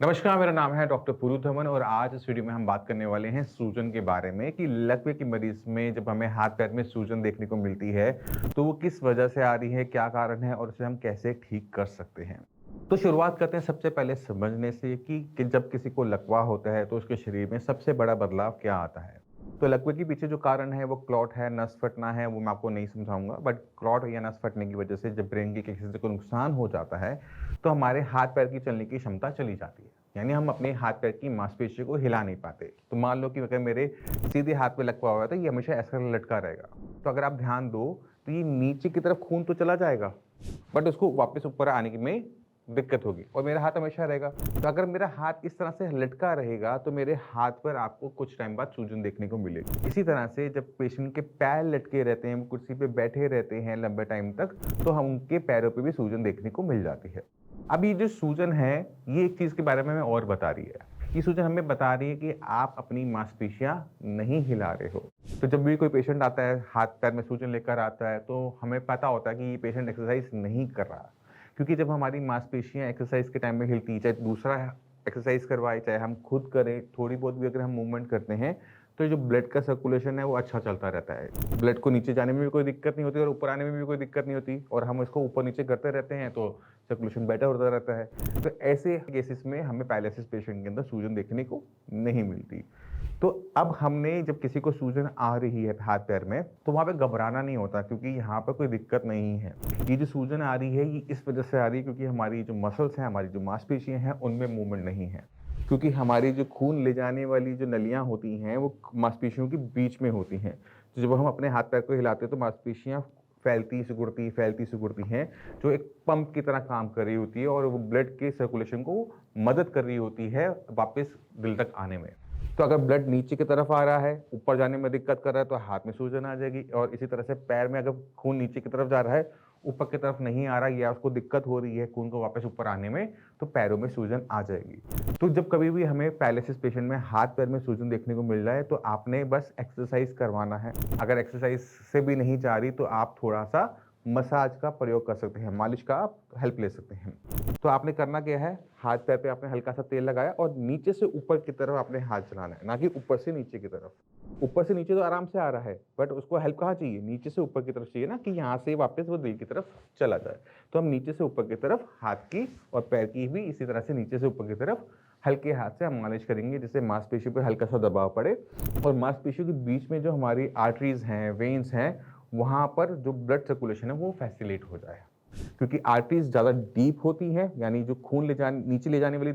नमस्कार, मेरा नाम है डॉक्टर पुरु धवन और आज इस वीडियो में हम बात करने वाले हैं सूजन के बारे में कि लकवे की मरीज में जब हमें हाथ-पैर में सूजन देखने को मिलती है, तो वो किस वजह से आ रही है, क्या कारण है और उसे हम कैसे ठीक कर सकते हैं। तो शुरुआत करते हैं सबसे पहले समझने से कि जब किसी को लकवा होता है, तो उसके शरीर में सबसे बड़ा बदलाव क्या आता है। तो लकवे के पीछे जो कारण है वो क्लॉट है, नस फटना है, वो मैं आपको नहीं समझाऊँगा, बट क्लॉट या नस फटने की वजह से जब ब्रेन के किसी को नुकसान हो जाता है, तो हमारे हाथ-पैर की चलने की क्षमता चली जाती है। यानी हम अपने हाथ-पैर की मांसपेशियों को हिला नहीं पाते। तो मान लो कि अगर मेरे सीधे हाथ पे लकवा हुआ है, तो ये हमेशा ऐसा लटका रहेगा। तो अगर आप ध्यान दो, तो ये नीचे की तरफ खून तो चला जाएगा, बट उसको वापस ऊपर आने में दिक्कत होगी और मेरा हाथ हमेशा रहेगा। तो अगर मेरा हाथ इस तरह से लटका रहेगा, तो मेरे हाथ पर आपको कुछ टाइम बाद सूजन देखने को मिलेगी। इसी तरह से जब पेशेंट के पैर लटके रहते हैं, वो कुर्सी पे बैठे रहते हैं लंबे टाइम तक, तो हम उनके पैरों पे भी सूजन देखने को मिल जाती है। अब ये जो सूजन है, ये एक चीज़ के बारे में हमें और बता रही है। ये सूजन हमें बता रही है कि आप अपनी मांसपेशियाँ नहीं हिला रहे हो। तो जब भी कोई पेशेंट आता है, हाथ-पैर में सूजन लेकर आता है, तो हमें पता होता है कि ये पेशेंट एक्सरसाइज़ नहीं कर रहा। क्योंकि जब हमारी मांसपेशियाँ एक्सरसाइज के टाइम में हिलती हैं, चाहे दूसरा एक्सरसाइज करवाए, चाहे हम खुद करें, थोड़ी बहुत भी अगर हम मूवमेंट करते हैं, तो जो ब्लड का सर्कुलेशन है वो अच्छा चलता रहता है। ब्लड को नीचे जाने में भी कोई दिक्कत नहीं होती और ऊपर आने में भी कोई दिक्कत नहीं होती और हम इसको ऊपर-नीचे करते रहते हैं तो सर्कुलेशन बेटर होता रहता है। तो ऐसे केसेस में हमें पैरालिसिस पेशेंट के अंदर सूजन देखने को नहीं मिलती। तो अब हमने जब किसी को सूजन आ रही है हाथ-पैर में, तो वहाँ पे घबराना नहीं होता क्योंकि यहाँ पर कोई दिक्कत नहीं है। ये जो सूजन आ रही है, ये इस वजह से आ रही है क्योंकि हमारी जो मसल्स हैं, हमारी जो मांसपेशियाँ हैं, उनमें मूवमेंट नहीं है। क्योंकि हमारी जो खून ले जाने वाली जो नलियाँ होती हैं, वो मांसपेशियों के बीच में होती हैं। तो जब हम अपने हाथ-पैर को हिलाते हैं, तो मांसपेशियाँ फैलती-सिकुड़ती हैं, जो एक पंप की तरह काम कर रही होती है और वो ब्लड के सर्कुलेशन को मदद कर रही होती है वापस दिल तक आने में। तो अगर ब्लड नीचे की तरफ आ रहा है, ऊपर जाने में दिक्कत कर रहा है, तो हाथ में सूजन आ जाएगी और इसी तरह से पैर में अगर खून नीचे की तरफ जा रहा है, ऊपर की तरफ नहीं आ रहा या उसको दिक्कत हो रही है खून को वापस ऊपर आने में, तो पैरों में सूजन आ जाएगी। तो जब कभी भी हमें पैरालिसिस पेशेंट में हाथ-पैर में सूजन देखने को मिल रहा है, तो आपने बस एक्सरसाइज़ करवाना है। अगर एक्सरसाइज़ से भी नहीं जा रही, तो आप थोड़ा-सा मसाज का प्रयोग कर सकते हैं, मालिश का आप हेल्प ले सकते हैं। तो आपने करना क्या है, हाथ-पैर पे आपने हल्का-सा तेल लगाया और नीचे से ऊपर की तरफ आपने हाथ चलाना है, ना कि ऊपर से नीचे की तरफ। ऊपर से नीचे तो आराम से आ रहा है, बट उसको हेल्प कहाँ चाहिए? नीचे से ऊपर की तरफ चाहिए ना कि यहाँ से वापस वो दिल की तरफ चला जाए। तो हम नीचे से ऊपर की तरफ हाथ की और पैर की भी इसी तरह से नीचे से ऊपर की तरफ हल्के हाथ से हम मालिश करेंगे, जिससे मांसपेशियों पे हल्का-सा दबाव पड़े और मांसपेशियों के बीच में जो हमारी आर्टरीज़ हैं, वेन्स हैं, वहाँ पर जो ब्लड सर्कुलेशन है वो फैसिलिटेट हो जाए। क्योंकि आर्टरीज़ ज़्यादा डीप होती हैं, यानी जो खून नीचे ले जाने वाली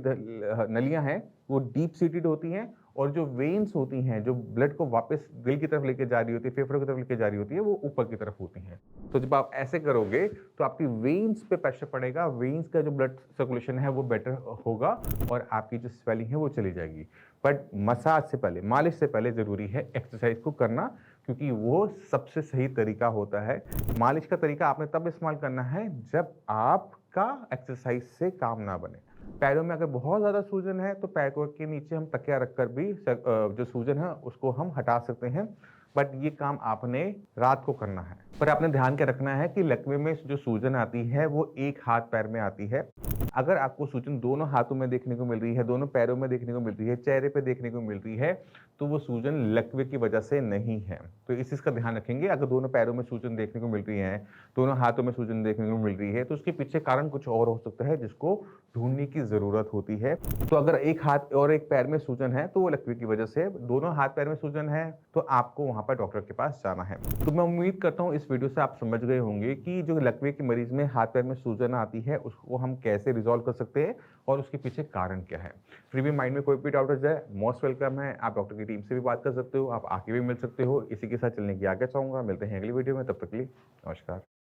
नलियाँ हैं, वो डीप सीटेड होती हैं और जो वेन्स होती हैं, जो ब्लड को वापस दिल की तरफ लेके जा रही होती है, फेफड़ों की तरफ लेके जा रही होती है, वो ऊपर की तरफ होती हैं। तो जब आप ऐसे करोगे, तो आपकी वेन्स पे प्रेशर पड़ेगा, वेन्स का जो ब्लड सर्कुलेशन है, वो बेटर होगा और आपकी जो स्वेलिंग है, वो चली जाएगी। बट मसाज से पहले, मालिश से पहले ज़रूरी है एक्सरसाइज को करना क्योंकि वो सबसे सही तरीका होता है। मालिश का तरीका आपने तब इस्तेमाल करना है जब आपका एक्सरसाइज से काम ना बने। पैरों में अगर बहुत ज़्यादा सूजन है तो पैरों के नीचे हम तकिया रखकर भी जो सूजन है उसको हम हटा सकते हैं। बट ये काम आपने रात को करना है। पर आपने ध्यान क्या रखना है कि लकवे में जो सूजन आती है वो एक हाथ पैर में आती है। अगर आपको सूजन दोनों हाथों में देखने को मिल रही है, दोनों पैरों में देखने को मिल रही है, चेहरे पे देखने को मिल रही है, तो वो सूजन लकवे की वजह से नहीं है। तो इस चीज़ का ध्यान रखेंगे, अगर दोनों पैरों में सूजन देखने को मिल रही है, दोनों हाथों में सूजन देखने को मिल रही है, तो उसके पीछे कारण कुछ और हो सकता है जिसको ढूँढने की ज़रूरत होती है। तो अगर एक हाथ और एक पैर में सूजन है, तो वो लकवे की वजह से है, दोनों हाथ-पैर में सूजन है, तो आपको वहाँ पर डॉक्टर के पास जाना है। तो मैं उम्मीद करता हूँ इस वीडियो से आप समझ गए होंगे कि जो लकवे के मरीज़ में हाथ-पैर में सूजन आती है, उसको हम कैसे रिज़ॉल्व कर सकते हैं और उसके पीछे कारण क्या है। फिर भी माइंड में कोई भी डाउट रह जाए, मोस्ट वेलकम है, आप डॉक्टर की टीम से भी बात कर सकते हो, आप आके भी मिल सकते हो। इसी के साथ चलने की आज्ञा चाहूँगा। मिलते हैं अगली वीडियो में, तब तक के लिए नमस्कार।